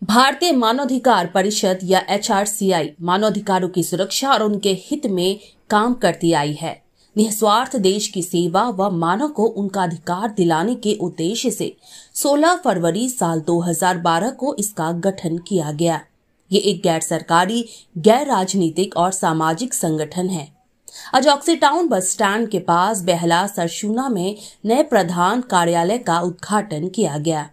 भारतीय मानवाधिकार परिषद या HRCI मानवाधिकारों की सुरक्षा और उनके हित में काम करती आई है। निस्वार्थ देश की सेवा व मानव को उनका अधिकार दिलाने के उद्देश्य से 16 फरवरी साल 2012 को इसका गठन किया गया। ये एक गैर सरकारी, गैर राजनीतिक और सामाजिक संगठन है। आज ऑक्सीटाउन बस स्टैंड के पास बेहला सरशूना में नए प्रधान कार्यालय का उद्घाटन किया गया।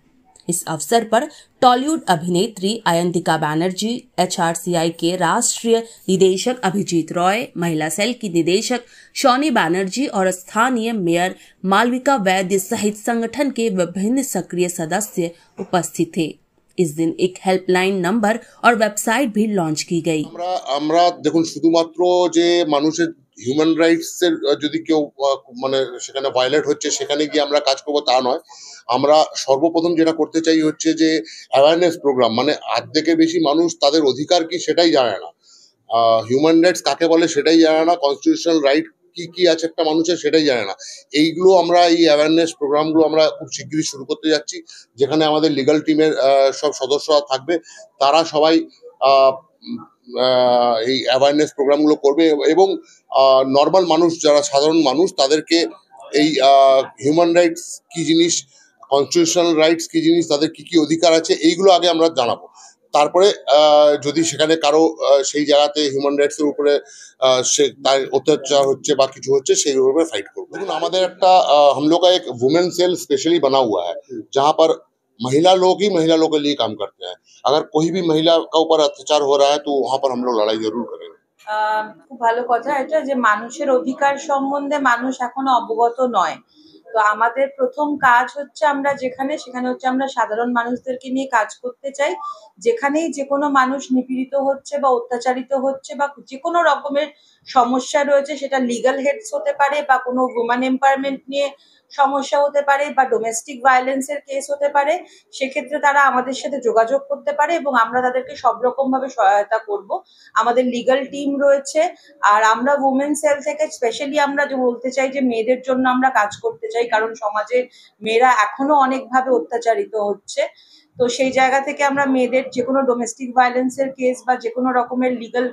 इस अवसर पर टॉलीवुड अभिनेत्री अयंतिका बनर्जी, HRCI के राष्ट्रीय निदेशक अभिजीत रॉय, महिला सेल की निदेशक शौनी बनर्जी और स्थानीय मेयर मालविका वैद्य सहित संगठन के विभिन्न सक्रिय सदस्य उपस्थित थे। इस दिन एक हेल्पलाइन नंबर और वेबसाइट भी लॉन्च की गई। আমরা দেখুন শুধুমাত্র যে মানুষের হিউম্যান রাইটস এর যদি কেউ মানে সেখানে ভায়োলেট হচ্ছে সেখানে গিয়ে আমরা কাজ করব তা নয়। আমরা সর্বপ্রথম যেটা করতে চাই হচ্ছে যে অ্যাওয়ারনেস প্রোগ্রাম, মানে অর্ধেকের বেশি মানুষ তাদের অধিকার কি সেটাই জানে না, হিউম্যান রাইটস কাকে বলে সেটাই জানে না, কনস্টিটিউশনাল রাইট কি কি আছে একটা মানুষের সেটাই জানে না। এইগুলো আমরা এই অ্যাওয়ারনেস প্রোগ্রামগুলো আমরা খুব শিগগিরই শুরু করতে যাচ্ছি, যেখানে আমাদের লিগাল টিমের সব সদস্যরা থাকবে। তারা সবাই এই অ্যাওয়ারনেস প্রোগ্রামগুলো করবে এবং নর্মাল মানুষ যারা সাধারণ মানুষ তাদেরকে এই হিউম্যান রাইটস কি জিনিস, কনস্টিটিউশনাল রাইটস কি জিনিস, তাদের কি কি অধিকার আছে এইগুলো আগে আমরা জানাবো। তারপরে যদি সেখানে কারো সেই জায়গাতে হিউম্যান রাইটসের উপরে সে তার অত্যাচার হচ্ছে বা কিছু হচ্ছে সেইগুলোর উপরে ফাইট করবো। দেখুন আমাদের একটা हम लोग का एक वुमेन सेल स्पेशली बना हुआ है जहाँ पर महिला लोग ही महिला लोगों के लिए काम करते हैं। अगर कोई भी महिला का ऊपर अत्याचार हो रहा है तो वहाँ पर हम लोग लड़ाई जरूर करेंगे। খুব ভালো কথা এটা যে মানুষের অধিকার সম্বন্ধে মানুষ এখনো অবগত নয়। তো আমাদের প্রথম কাজ হচ্ছে আমরা সেখানে হচ্ছে আমরা সাধারণ মানুষদেরকে নিয়ে কাজ করতে চাই। যেখানেই যে কোনো মানুষ নিপীড়িত হচ্ছে বা অত্যাচারিত হচ্ছে বা যে কোনো রকমের সমস্যা রয়েছে, সেটা লিগ্যাল হেডস হতে পারে বা কোনো ওম্যান এম্পাওয়ারমেন্ট নিয়ে সমস্যা হতে পারে বা ডোমেস্টিক ভায়োলেন্সের কেস হতে পারে, সেক্ষেত্রে তারা আমাদের সাথে যোগাযোগ করতে পারে এবং আমরা তাদেরকে সব রকম ভাবে সহায়তা করব। আমাদের লিগ্যাল টিম রয়েছে। আর আমরা উমেন সেল থেকে স্পেশালি আমরা যে বলতে চাই যে মেয়েদের জন্য আমরা কাজ করতে চাই, কারণ সমাজে মেয়েরা এখনো অনেকভাবে অত্যাচারিত হচ্ছে। তো সেই জায়গা থেকে আমরা মেয়েদের যে কোনো ডোমেস্টিক ভায়োলেন্সের কেস বা যে কোনো রকমের লিগ্যাল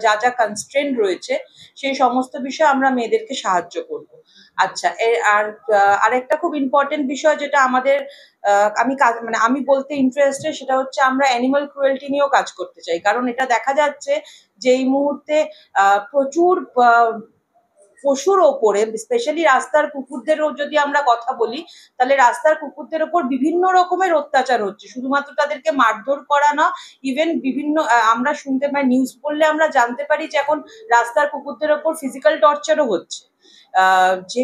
যা যা কনস্ট্রেন্ট রয়েছে সেই সমস্ত বিষয়ে আমরা মেয়েদেরকে সাহায্য করব। আচ্ছা, আর আরেকটা খুব ইম্পর্টেন্ট বিষয় যেটা আমাদের আমি বলতে ইন্টারেস্টেড, সেটা হচ্ছে আমরা অ্যানিমাল ক্রুয়েলটি নিয়েও কাজ করতে চাই। কারণ এটা দেখা যাচ্ছে যে এই মুহূর্তে প্রচুর পশুর ওপরে, স্পেশালি রাস্তার কুকুরদেরও যদি আমরা কথা বলি, তাহলে রাস্তার কুকুরদের ওপর বিভিন্ন রকমের অত্যাচার হচ্ছে। শুধুমাত্র তাদেরকে মারধর করা না, ইভেন বিভিন্ন আমরা শুনতে পাই, নিউজ পড়লে আমরা জানতে পারি যে এখন রাস্তার কুকুরদের ওপর ফিজিক্যাল টর্চারও হচ্ছে। যে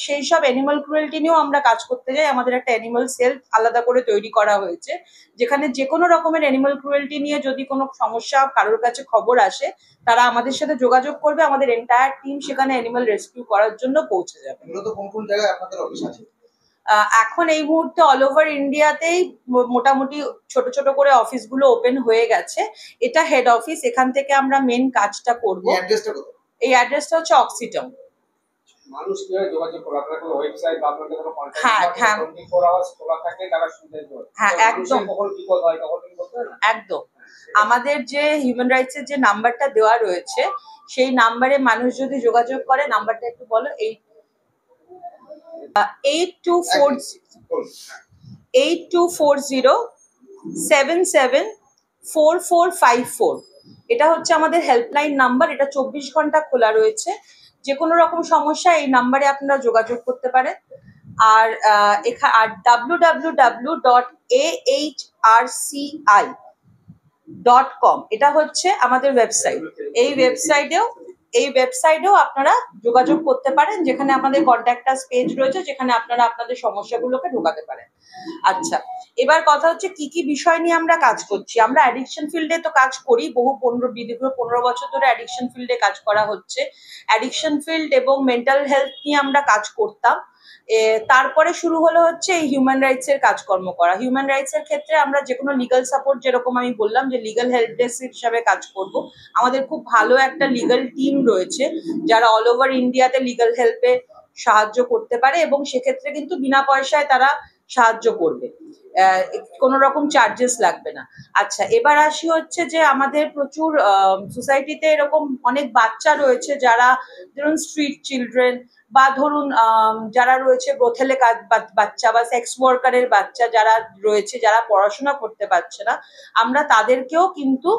সেই সব অ্যানিমাল ক্রুয়েলটি নিয়েও আমরা কাজ করতে যাই। আমাদের একটা অ্যানিমাল সেল আলাদা করে তৈরি করা হয়েছে, যেখানে যে কোনো রকমের অ্যানিমাল ক্রুয়েলটি নিয়ে যদি কোনো সমস্যা কারোর কাছে খবর আসে, তারা আমাদের সাথে যোগাযোগ করবে। আমাদের এন্টায়ার টিম সেখানে অ্যানিমাল রেস্কিউ করার জন্য পৌঁছে যাবে। কোন জায়গায় আপনাদের অফিস আছে? এখন এই মুহূর্তে অল ওভার ইন্ডিয়াতেই মোটামুটি ছোট ছোট করে অফিসগুলো ওপেন হয়ে গেছে। এটা হেড অফিস, এখান থেকে আমরা মেন কাজটা করব। এই অ্যাড্রেসটা হচ্ছে অক্সিটাউন। মানুষ কিভাবে যোগাযোগ করবে? আপনাদের কোনো ওয়েবসাইট বা আপনাদের কোনো কন্টাক্ট? হ্যাঁ, 24 আওয়ার্স খোলা থাকে, তারা সুবিধা পায়। হ্যাঁ, একদম। কখন বিপদ হয় তখন কি করতে হয়? একদম। আমাদের যে হিউম্যান রাইটস এর যে নাম্বারটা দেওয়া রয়েছে, সেই নাম্বারে মানুষ যদি যোগাযোগ করে, নাম্বারটা একটু বলো। 8240774454। এটা হচ্ছে আমাদের হেল্পলাইন নাম্বার। এটা 24 ঘন্টা খোলা রয়েছে। যে কোনো রকম সমস্যা এই নাম্বারে আপনারা যোগাযোগ করতে পারেন। আর www.ahrci.com এটা হচ্ছে আমাদের ওয়েবসাইট। এই ওয়েবসাইটেও আপনারা যোগাযোগ করতে পারেন, যেখানে আমাদের কন্ট্যাক্টাস পেজ রয়েছে, যেখানে আপনারা আপনাদের সমস্যাগুলোকে ঢোকাতে পারেন। আচ্ছা, এবার কথা হচ্ছে কি কি বিষয় নিয়ে আমরা কাজ করছি। আমরা অ্যাডিকশন ফিল্ডে তো কাজ করি, দীর্ঘ 15 বছর ধরে অ্যাডিকশন ফিল্ডে কাজ করা হচ্ছে। অ্যাডিকশন ফিল্ড এবং মেন্টাল হেলথ নিয়ে আমরা কাজ করতাম। তারপরে শুরু হলো হচ্ছে এই হিউম্যান রাইটস এর কাজকর্ম করা। হিউম্যান রাইটস এর ক্ষেত্রে আমরা যে কোনো লিগাল সাপোর্ট, যেরকম আমি বললাম যে লিগাল হেল্প ডেস্ক হিসাবে কাজ করব। আমাদের খুব ভালো একটা লিগাল টিম রয়েছে যারা অল ওভার ইন্ডিয়াতে লিগাল হেল্পে সাহায্য করতে পারে এবং সেক্ষেত্রে কিন্তু বিনা পয়সায় তারা সাহায্য করবে, কোনো রকম চার্জেস লাগবে না। আচ্ছা, এবার আসি হচ্ছে যে আমাদের প্রচুর সোসাইটিতে এরকম অনেক বাচ্চা রয়েছে যারা ধরুন স্ট্রিট চিলড্রেন, বা ধরুন যারা রয়েছে ব্রথেলে বাচ্চা বা সেক্স ওয়ার্কারের বাচ্চা যারা রয়েছে, যারা পড়াশোনা করতে পারছে না, আমরা তাদেরকেও কিন্তু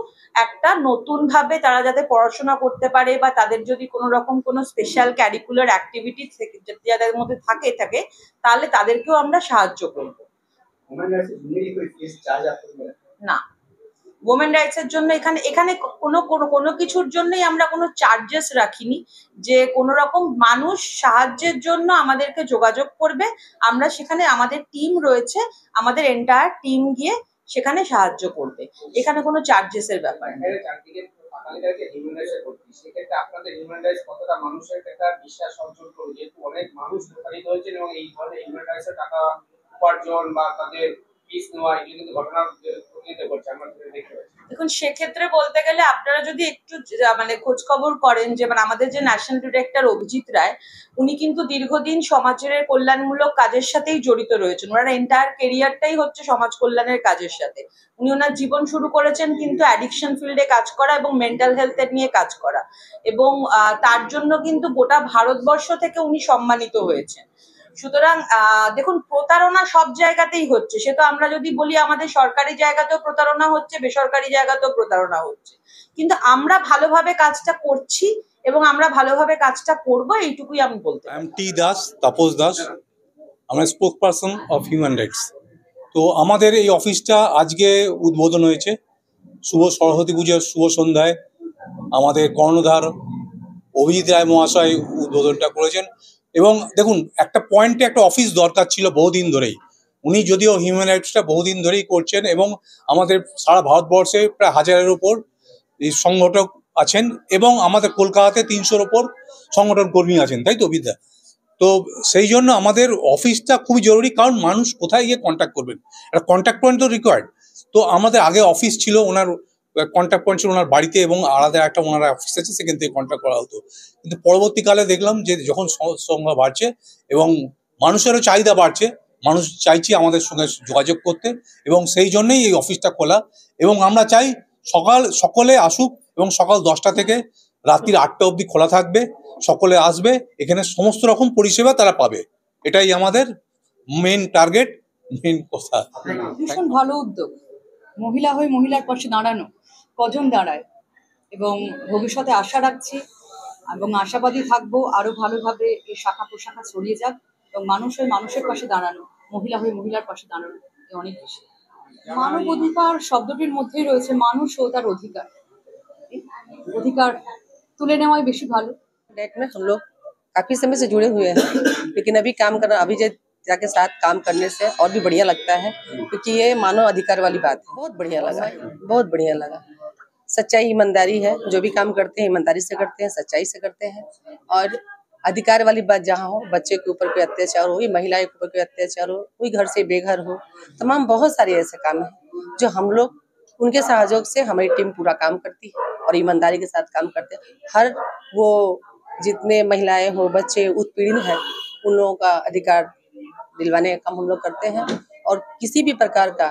একটা নতুন ভাবে তারা যাতে পড়াশোনা করতে পারে, বা তাদের যদি কোনো রকম কোনো স্পেশাল ক্যারিকুলার অ্যাক্টিভিটি যাদের মধ্যে থাকে তাহলে তাদেরকেও আমরা সাহায্য করব। না, ওমেন রাইটস এর জন্য এখানে কোনো কিছুর জন্যই আমরা কোনো চার্জেস রাখিনি, যে কোনো রকম মানুষ সাহায্যের জন্য আমাদেরকে যোগাযোগ করবে, আমরা সেখানে আমাদের টিম রয়েছে, আমাদের এন্টায়ার টিম গিয়ে সেখানে সাহায্য করবে, এখানে কোনো চার্জেস এর ব্যাপার নেই। আপনাদের হিউম্যান রাইটস কতটা মানুষের একটা বিশ্বাস অর্জন করবে, যেহেতু অনেক মানুষ প্রতারিত হয়েছেন এবং এই ধরনের হিউম্যান রাইটসের টাকা উপার্জন বা তাদের ফিস নেওয়া এগুলো কিন্তু ঘটনা প্রতিনিয়ত ঘটছে, আমরা দেখতে পাচ্ছি। দেখুন, সেক্ষেত্রে বলতে গেলে আপনারা যদি একটু মানে খোঁজ খবর করেন, যে মানে আমাদের যে ন্যাশনাল ডিরেক্টর অভিজিৎ রায়, উনি কিন্তু দীর্ঘদিন সমাজের কল্যাণমূলক কাজের সাথেই জড়িত রয়েছেন। ওনার এন্টায়ার কেরিয়ারটাই হচ্ছে সমাজ কল্যাণের কাজের সাথে। উনি ওনার জীবন শুরু করেছেন কিন্তু অ্যাডিকশন ফিল্ডে কাজ করা এবং মেন্টাল হেলথের নিয়ে কাজ করা, এবং তার জন্য কিন্তু গোটা ভারতবর্ষ থেকে উনি সম্মানিত হয়েছেন। সুতরাং দেখুন, প্রতারণা সব জায়গাতেই হচ্ছে, সে তো আমরা যদি বলি আমাদের সরকারি জায়গাতেও প্রতারণা হচ্ছে, বেসরকারি জায়গাতেও প্রতারণা হচ্ছে, কিন্তু আমরা ভালোভাবে কাজটা করছি এবং আমরা ভালোভাবে কাজটা করবো, এইটুকুই আমি বলতে পারি। টি দাস, তাপস দাস, আমরা spoke person of human rights. তো আমাদের এই অফিসটা আজকে উদ্বোধন হয়েছে শুভ সরস্বতী পুজোর শুভ সন্ধ্যায়। আমাদের কর্ণধার অভিজিৎ রায় মহাশয় উদ্বোধনটা করেছেন। এবং দেখুন, একটা পয়েন্টে একটা অফিস দরকার ছিল বহুদিন ধরেই। উনি যদিও হিউম্যান রাইটসটা বহুদিন ধরেই করছেন এবং আমাদের সারা ভারতবর্ষে প্রায় 1000-এর উপর এই সংগঠক আছেন এবং আমাদের কলকাতাতে 300-র উপর সংগঠন কর্মী আছেন, তাই তো বিদ্যা? তো সেই জন্য আমাদের অফিসটা খুবই জরুরি, কারণ মানুষ কোথায় গিয়ে কন্ট্যাক্ট করবেন, একটা কন্ট্যাক্ট পয়েন্ট তো রিকোয়ার্ড। তো আমাদের আগে অফিস ছিল, ওনার কন্ট্যাক্ট পয়েন্ট ছিল ওনার বাড়িতে এবং আলাদা একটা ওনার অফিস আছে, সেখান থেকে কন্ট্যাক্ট করা হতো। কিন্তু পরবর্তীকালে দেখলাম যে যখন সংখ্যা বাড়ছে এবং মানুষেরও চাহিদা বাড়ছে, মানুষ চাইছে আমাদের সঙ্গে যোগাযোগ করতে, এবং সেই জন্যই এই অফিসটা খোলা। এবং আমরা চাই সকলে আসুক এবং সকাল 10টা থেকে রাত্রির 8টা অবধি খোলা থাকবে, সকলে আসবে, এখানে সমস্ত রকম পরিষেবা তারা পাবে। এটাই আমাদের মেন টার্গেট, মেন কথা। ভীষণ ভালো উদ্যোগ, মহিলা হয়ে মহিলার পাশে দাঁড়ানো, কজন দাঁড়ায়, এবং ভবিষ্যতে আশা রাখছি এবং আশাবাদী থাকবো আরো ভালোভাবে এই শাখা প্রশাখা ছড়িয়ে যাক, এবং মানুষ হয়ে মানুষের পাশে দাঁড়ানো, মহিলা হয়ে মহিলার পাশে দাঁড়ানো অনেক বেশি। মানব অধিকার শব্দটির মধ্যেই রয়েছে মানুষ ও তার অধিকার। অধিকার তুলে নেওয়াই বেশি ভালো। डेट में हम लोग काफी समय से जुड़े हुए हैं, लेकिन अभी काम करना अभिजय के साथ काम करने से और भी बढ़िया लगता है, क्योंकि ये मानव अधिकार वाली बात है। बहुत बढ़िया लगा, बहुत बढ़िया लगा। सच्चाई ईमानदारी है, जो भी काम करते हैं ईमानदारी से करते हैं, सच्चाई से करते हैं। और अधिकार वाली बात जहाँ हो, बच्चे के ऊपर कोई अत्याचार हो, महिला के ऊपर कोई अत्याचार हो, कोई घर से बेघर हो, तमाम बहुत सारे ऐसे काम हैं जो हम लोग उनके सहयोग से हमारी टीम पूरा काम करती है और ईमानदारी के साथ काम करते हैं। हर वो जितने महिलाएं हो, बच्चे उत्पीड़ित हैं, उन लोगों का अधिकार दिलवाने का काम हम लोग करते हैं। और किसी भी प्रकार का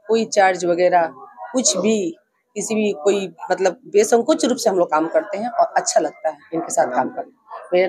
कोई चार्ज वगैरह कुछ भी, किसी भी कोई मतलब बेसंकोच रूप से हम लोग काम करते हैं और अच्छा लगता है इनके साथ काम करना। मेरा